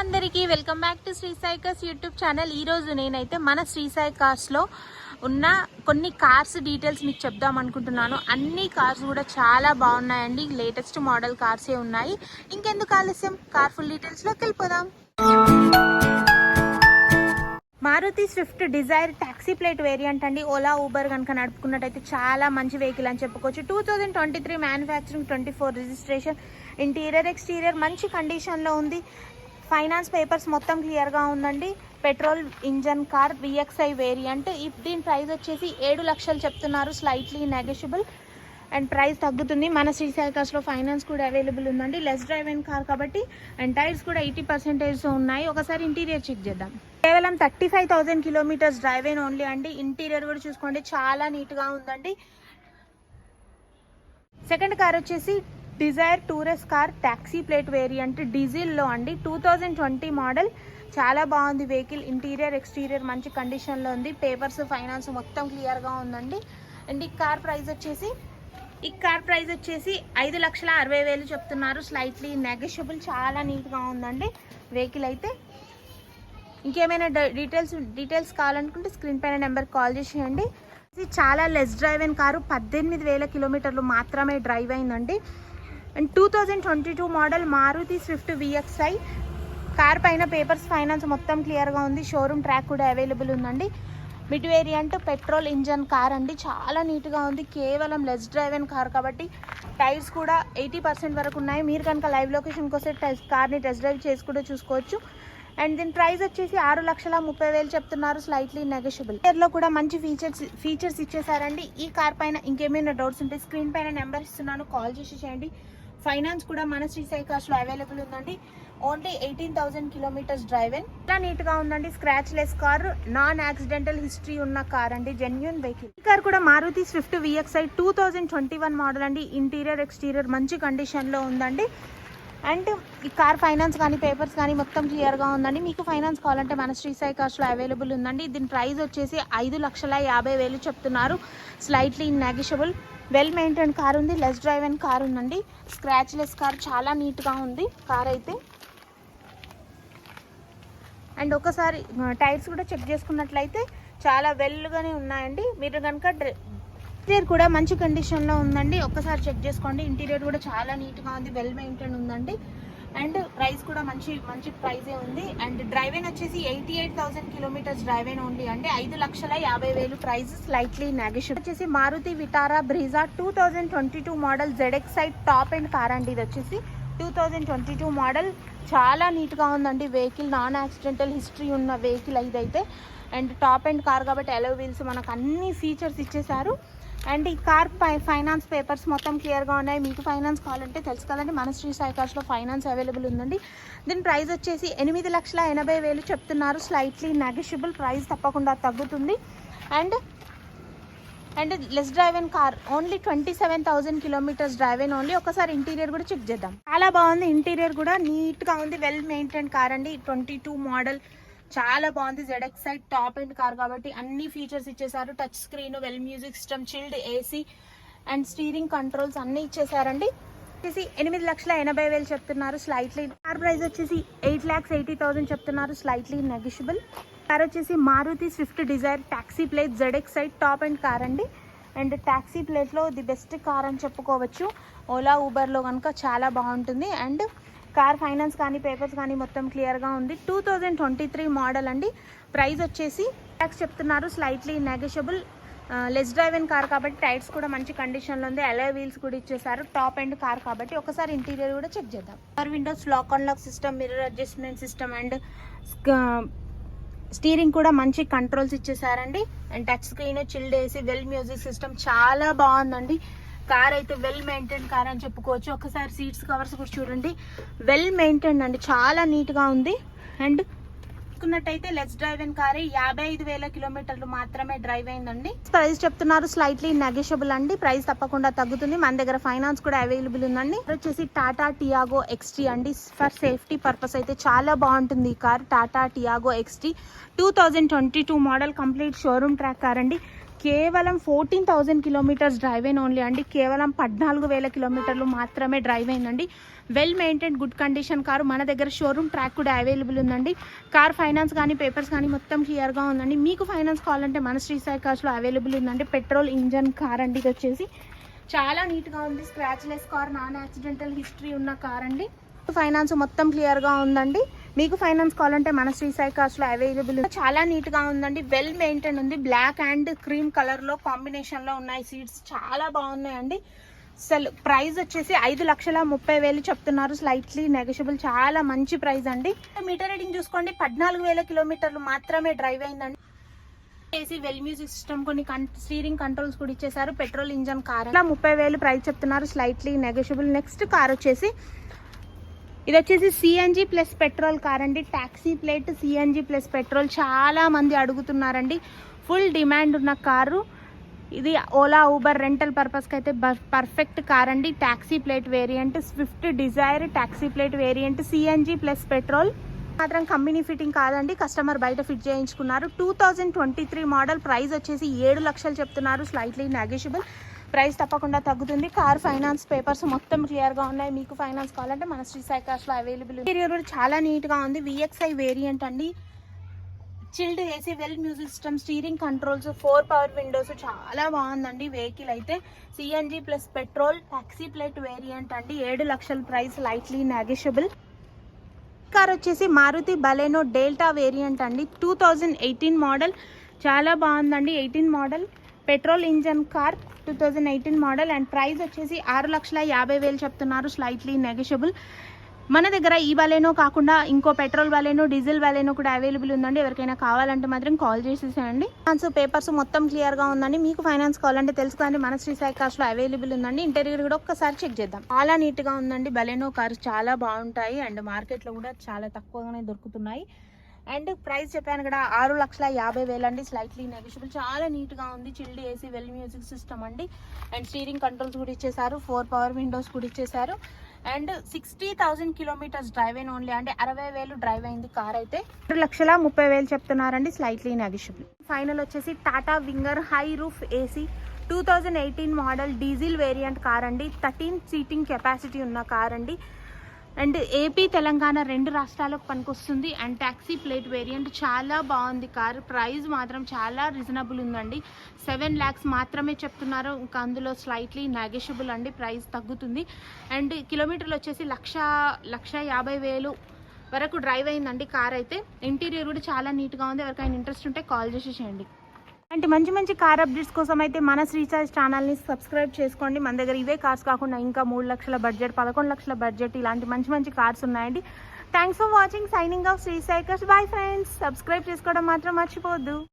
అందరికీ welcome back to Shri Sai cars YouTube channel. ఈరోజు నేనైతే మన శ్రీ సాయి కార్స్లో ఉన్న కొన్ని కార్స్ డీటెయిల్స్ మీకు చెప్దాం అనుకుంటున్నాను. అన్ని కార్స్ కూడా చాలా బాగున్నాయండి, లేటెస్ట్ మోడల్ కార్సే ఉన్నాయి. ఇంకెందుకు ఆలస్యం, కార్ ఫుల్ డీటెయిల్స్లోకి వెళ్ళిపోదాం. Maruti Swift Dzire taxi plate variant అండి. ఓలా ఊబర్ కనుక నడుపుకున్నట్టయితే చాలా మంచి వెహికల్ అని చెప్పుకోవచ్చు. 2023 మ్యానుఫ్యాక్చరింగ్, 24 రిజిస్ట్రేషన్, ఇంటీరియర్ ఎక్స్టీరియర్ మంచి కండిషన్లో ఉంది. ఫైనాన్స్ పేపర్స్ మొత్తం క్లియర్గా ఉందండి. Petrol engine car, VXI variant. దీని ప్రైస్ వచ్చేసి 7 లక్షలు చెప్తున్నారు, స్లైట్లీ నెగోషియబుల్ అండ్ ప్రైస్ తగ్గుతుంది. మన శ్రీ సాయి కార్స్లో ఫైనాన్స్ కూడా అవైలబుల్ ఉందండి. లెస్ డ్రైవ్ అయిన కార్ కాబట్టి అండ్ టైర్స్ కూడా 80% ఉన్నాయి. ఒకసారి ఇంటీరియర్ చెక్ చేద్దాం. కేవలం 35,000 కిలోమీటర్స్ డ్రైవ్ అయిన ఓన్లీ అండి. ఇంటీరియర్ కూడా చూసుకోండి, చాలా నీట్గా ఉందండి. సెకండ్ కార్ వచ్చేసి Dzire tourist car taxi plate variant డీజిల్లో అండి. 2020 మోడల్. చాలా బాగుంది వెహికల్. ఇంటీరియర్ ఎక్స్టీరియర్ మంచి కండిషన్లో ఉంది. పేపర్స్ ఫైనాన్స్ మొత్తం క్లియర్గా ఉందండి. అండ్ ఈ కార్ ప్రైస్ వచ్చేసి 5,60,000 చెప్తున్నారు, స్లైట్లీ నెగోషియబుల్. చాలా నీట్గా ఉందండి వెహికల్ అయితే. ఇంకేమైనా డీటెయిల్స్ కావాలనుకుంటే స్క్రీన్ పైన నెంబర్ కాల్ చేసేయండి. ఇది చాలా లెస్ డ్రైవ్ అయిన కారు, 18,000 కిలోమీటర్లు మాత్రమే డ్రైవ్ అయిందండి. And 2022 model Maruti Swift VXI. Car పైన పేపర్స్ ఫైనాన్స్ మొత్తం క్లియర్గా ఉంది. షోరూమ్ ట్రాక్ కూడా అవైలబుల్ ఉందండి. Mid variant petrol engine car అండి. చాలా నీట్గా ఉంది. కేవలం లెస్ డ్రైవ్ అయిన కార్ కాబట్టి టైర్స్ కూడా 80% వరకు ఉన్నాయి. మీరు కనుక లైవ్ లొకేషన్కి వస్తే కార్ని టెస్ట్ డ్రైవ్ చేసి కూడా చూసుకోవచ్చు. అండ్ దీని ప్రైస్ వచ్చేసి 6,30,000 చెప్తున్నారు, స్లైట్లీ నెగోషియబుల్. లో కూడా మంచి ఫీచర్స్ ఇచ్చేసారండి. ఈ కార్ పైన ఇంకేమైనా డౌట్స్ ఉంటే స్క్రీన్ పైన నెంబర్ ఇస్తున్నాను, కాల్ చేసి చేయండి. ఫైనాన్స్ కూడా మన శ్రీ సాయి కార్స్లో అవైలబుల్ ఉందండి. Only 18,000 kilometres drive in. చాలా నీట్గా ఉందండి. Scratch less car, non accidental history ఉన్న కార్ అండి, జెన్యూన్ వెహికల్. ఈ కార్ కూడా మారుతి స్విఫ్ట్ VXI 2021 మోడల్ అండి. ఇంటీరియర్ ఎక్స్టీరియర్ మంచి కండిషన్లో ఉందండి. అండ్ ఈ కార్ ఫైనాన్స్ కానీ పేపర్స్ కానీ మొత్తం క్లియర్గా ఉందండి. మీకు ఫైనాన్స్ కావాలంటే మన శ్రీ సాయి కార్స్లో అవైలబుల్ ఉందండి. దీని ప్రైస్ వచ్చేసి 5,50,000 చెప్తున్నారు, slightly negotiable. Well maintain car ఉంది, లెస్ డ్రైవ్ అయిన కార్ ఉందండి. స్క్రాచ్ లెస్ కార్, చాలా నీట్గా ఉంది కార్ అయితే. అండ్ ఒకసారి టైర్స్ కూడా చెక్ చేసుకున్నట్లయితే చాలా వెల్గానే ఉన్నాయండి. మీరు కనుక ఇంటీరియర్ కూడా మంచి కండిషన్లో ఉందండి. ఒక్కసారి చెక్ చేసుకోండి. ఇంటీరియర్ కూడా చాలా నీట్గా ఉంది, వెల్ మెయింటైన్ ఉందండి. అండ్ ప్రైస్ కూడా మంచి ప్రైజే ఉంది. అండ్ డ్రైవ్ వచ్చేసి 88,000 కిలోమీటర్స్ డ్రైవ్ ఓన్లీ అండి. 5,50,000 ప్రైస్, స్లైట్లీ నెగోషియబుల్. వచ్చేసి Maruti Vitara Brezza 2022 model ZXI top end car అండి. ఇది వచ్చేసి 2022 మోడల్. చాలా నీట్గా ఉందండి వెహికల్. నాన్ యాక్సిడెంటల్ హిస్టరీ ఉన్న వెహికల్ ఇదైతే. అండ్ టాప్ అండ్ కార్ కాబట్టి అలో వీల్స్ మనకు అన్ని ఫీచర్స్ ఇచ్చేసారు. అండ్ ఈ కార్ ఫైనాన్స్ పేపర్స్ మొత్తం క్లియర్గా ఉన్నాయి. మీకు ఫైనాన్స్ కావాలంటే తెలుసు కదండి, మన శ్రీ సాయి కార్స్లో ఫైనాన్స్ అవైలబుల్ ఉందండి. దీని ప్రైస్ వచ్చేసి 8,80,000 చెప్తున్నారు, స్లైట్లీ నెగోషియబుల్. ప్రైస్ తప్పకుండా తగ్గుతుంది. And less drive in car, only 27,000 kilometres drive in only. ఒకసారి ఇంటీరియర్ కూడా చెక్ చేద్దాం. చాలా బాగుంది, ఇంటీరియర్ కూడా నీట్గా ఉంది. వెల్ మెయింటైన్ కార్ అండి. 22 మోడల్, చాలా బాగుంది. ZXI టాప్ అండ్ కార్ కాబట్టి అన్ని ఫీచర్స్ ఇచ్చేసారు. Touch screen, well music system, chilled AC and steering controls అన్ని ఇచ్చేసారండి. వచ్చేసి 8,80,000 చెప్తున్నారు, స్లైట్లీ. కార్ ప్రైస్ వచ్చేసి 8,80,000 చెప్తున్నారు, స్లైట్లీ నెగోషియబుల్. కార్ వచ్చేసి Maruti Swift Dzire taxi plate ZXI top end car అండి. అండ్ టాక్సీ ప్లేట్లో ది బెస్ట్ కార్ అని చెప్పుకోవచ్చు. ఓలా ఊబర్లో కనుక చాలా బాగుంటుంది. అండ్ కార్ ఫైనాన్స్ కానీ పేపర్స్ కానీ మొత్తం క్లియర్గా ఉంది. 2023 మోడల్ అండి. ప్రైస్ వచ్చేసి ట్యాక్స్ చెప్తున్నారు, slightly negotiable. Less drive in car కాబట్టి టైర్స్ కూడా మంచి కండిషన్లో ఉంది. అలా వీల్స్ కూడా ఇచ్చేసారు. టాప్ అండ్ కార్ కాబట్టి ఒకసారి ఇంటీరియర్ కూడా చెక్ చేద్దాం. Car windows lock and lock system, mirror adjustment system and steering కూడా మంచి కంట్రోల్స్ ఇచ్చేసారండి. And touch screen, chilled AC, well music system. చాలా బాగుందండి కార్ అయితే. వెల్ మెయింటైన్ కార్ అని చెప్పుకోవచ్చు. ఒకసారి సీట్స్ కవర్స్ కూడా చూడండి, వెల్ మెయింటైన్ అండి, చాలా నీట్గా ఉంది. అండ్ చూసుకున్నట్టయితే లెస్ డ్రైవ్ ఇన్ కారే. 55,000 కిలోమీటర్లు మాత్రమే డ్రైవ్ అయిందండి. ప్రైస్ చెప్తున్నారు, స్లైట్లీ నెగోషియబుల్ అండి. ప్రైస్ తప్పకుండా తగ్గుతుంది. మన దగ్గర ఫైనాన్స్ కూడా అవైలబుల్ ఉందండి. వచ్చేసి టాటా టియాగో XT అండి. ఫర్ సేఫ్టీ పర్పస్ అయితే చాలా బాగుంటుంది ఈ car. Tata Tiago XT 2022 model, complete showroom track car అండి. కేవలం 14,000 కిలోమీటర్స్ డ్రైవ్ అయిన ఓన్లీ అండి. కేవలం 14,000 కిలోమీటర్లు మాత్రమే డ్రైవ్ అయిందండి. Well maintain good condition car. మన దగ్గర షోరూమ్ ట్రాక్ కూడా అవైలబుల్ ఉందండి. కార్ ఫైనాన్స్ కానీ పేపర్స్ కానీ మొత్తం క్లియర్గా ఉందండి. మీకు ఫైనాన్స్ కావాలంటే మన శ్రీ సాయి కార్స్లో అవైలబుల్ ఉందండి. పెట్రోల్ ఇంజన్ కార్ అండి. ఇది వచ్చేసి చాలా నీట్గా ఉంది. Scratchless car, non accidental history ఉన్న కార్ అండి. ఫైనాన్స్ మొత్తం క్లియర్గా ఉందండి. మీకు ఫైనాన్స్ కావాలంటే మన శ్రీ సాయి కార్స్లో అవైలబుల్ ఉంది. చాలా నీట్గా ఉందండి. వెల్ మెయింటైన్ ఉంది. బ్లాక్ అండ్ క్రీమ్ కలర్లో కాంబినేషన్లో ఉన్నాయి. సీట్స్ చాలా బాగున్నాయండి. అసలు ప్రైస్ వచ్చేసి 5,30,000 చెప్తున్నారు. Slightly negotiable. చాలా మంచి ప్రైస్ అండి. మీటర్ రీడింగ్ చూసుకోండి. 14,000 కిలోమీటర్లు మాత్రమే డ్రైవ్ అయిందండి. ఏసీ, వెల్ మ్యూజిక్ సిస్టమ్, కొన్ని స్టీరింగ్ కంట్రోల్స్ కూడా ఇచ్చేసారు. పెట్రోల్ ఇంజన్ కార్ 30,000 ప్రైస్ చెప్తున్నారు. Slightly negotiable. నెక్స్ట్ కార్ వచ్చేసి ఇది వచ్చేసి సిఎన్జి ప్లస్ పెట్రోల్ కార్ అండి. Taxi plate CNG plus petrol చాలా మంది అడుగుతున్నారండి. ఫుల్ డిమాండ్ ఉన్న కారు ఇది. ఓలా, ఊబర్ రెంటల్ పర్పస్కి అయితే పర్ఫెక్ట్ కార్ అండి. Taxi plate variant, Swift Dzire taxi plate variant, CNG plus petrol. మాత్రం కంపెనీ ఫిట్టింగ్ కాదండి, కస్టమర్ బయట ఫిట్ చేయించుకున్నారు. 2023 మోడల్. ప్రైస్ వచ్చేసి 7 లక్షలు చెప్తున్నారు. Slightly negotiable. ప్రైస్ తప్పకుండా తగ్గుతుంది. కార్ ఫైనాన్స్ పేపర్స్ మొత్తం క్లియర్గా ఉన్నాయి. మీకు ఫైనాన్స్ కావాలంటే మన శ్రీ సాయి కార్స్లో అవైలబుల్. ఇంటీరియర్ కూడా చాలా నీట్గా ఉంది. విఎక్స్ఐ వేరియంట్ అండి. Chilled AC, well music system, steering controls, 4 power Windows. చాలా బాగుందండి వెహికల్ అయితే. CNG plus petrol taxi plate variant అండి. 7 లక్షల ప్రైస్. Lightly negotiable. కార్ వచ్చేసి మారుతి బలెనో డెల్టా వేరియంట్ అండి. 2018 మోడల్. చాలా బాగుందండి. 18 model petrol engine car. 2018 model. And price వచ్చేసి 6,50,000 చెప్తున్నారు. Slightly negotiable. మన దగ్గర ఈ బలెనో కాకుండా ఇంకో పెట్రోల్ బలెనో, డీజిల్ బలెనో కూడా అవైలబుల్ ఉందండి. ఎవరికైనా కావాలంటే మాత్రం కాల్ చేసేసేయండి. పేపర్స్ మొత్తం క్లియర్గా ఉందండి. మీకు ఫైనాన్స్ కావాలంటే తెలుసుకోండి. మన శ్రీ సాయి కార్స్లో అవైలబుల్ ఉందండి. ఇంటీరియర్ కూడా ఒక్కసారి చెక్ చేద్దాం. చాలా నీట్గా ఉందండి. బలెనో కార్స్ చాలా బాగుంటాయి అండ్ మార్కెట్లో కూడా చాలా తక్కువగానే దొరుకుతున్నాయి. అండ్ ప్రైస్ చెప్పాను కూడా 6,50,000 అండి. Slightly negotiable. చాలా నీట్గా ఉంది. Chilled AC, well music system అండి. అండ్ స్టీరింగ్ కంట్రోల్స్ కూడా ఇచ్చేసారు. 4 పవర్ విండోస్ కూడా ఇచ్చేసారు. అండ్ 60,000 కిలోమీటర్స్ డ్రైవ్ అయిన ఓన్లీ అంటే 60,000 డ్రైవ్ అయింది కార్ అయితే. 2,30,000 చెప్తున్నారండి. Slightly negotiable. ఫైనల్ వచ్చేసి Tata winger high roof AC 2018 model diesel variant car అండి. 13 సీటింగ్ కెపాసిటీ ఉన్న కార్ అండి. అండ్ ఏపీ, తెలంగాణ 2 రాష్ట్రాలకు పనికొస్తుంది. And taxi plate variant. చాలా బాగుంది కార్. ప్రైస్ మాత్రం చాలా రీజనబుల్ ఉందండి. 7 lakhs మాత్రమే చెప్తున్నారు. ఇంకా అందులో స్లైట్లీ నెగోషియబుల్ అండి. ప్రైస్ తగ్గుతుంది. అండ్ కిలోమీటర్లు వచ్చేసి 1,50,000 వరకు డ్రైవ్ అయిందండి కార్ అయితే. ఇంటీరియర్ కూడా చాలా నీట్గా ఉంది. ఎవరికైనా ఇంట్రెస్ట్ ఉంటే కాల్ చేసేసేయండి. అంటే మంచి మంచి కార్ అప్డేట్స్ కోసం అయితే మన శ్రీ సాయి ఛానల్ని సబ్స్క్రైబ్ చేసుకోండి. మన దగ్గర ఇవే కార్స్ కాకుండా ఇంకా 3 లక్షల బడ్జెట్, 11 లక్షల బడ్జెట్ ఇలాంటి మంచి మంచి కార్స్ ఉన్నాయండి. Thanks for watching. Signing off Shri Sai cars. Bye friends. Subscribe చేసుకోవడం మాత్రం మర్చిపోవద్దు.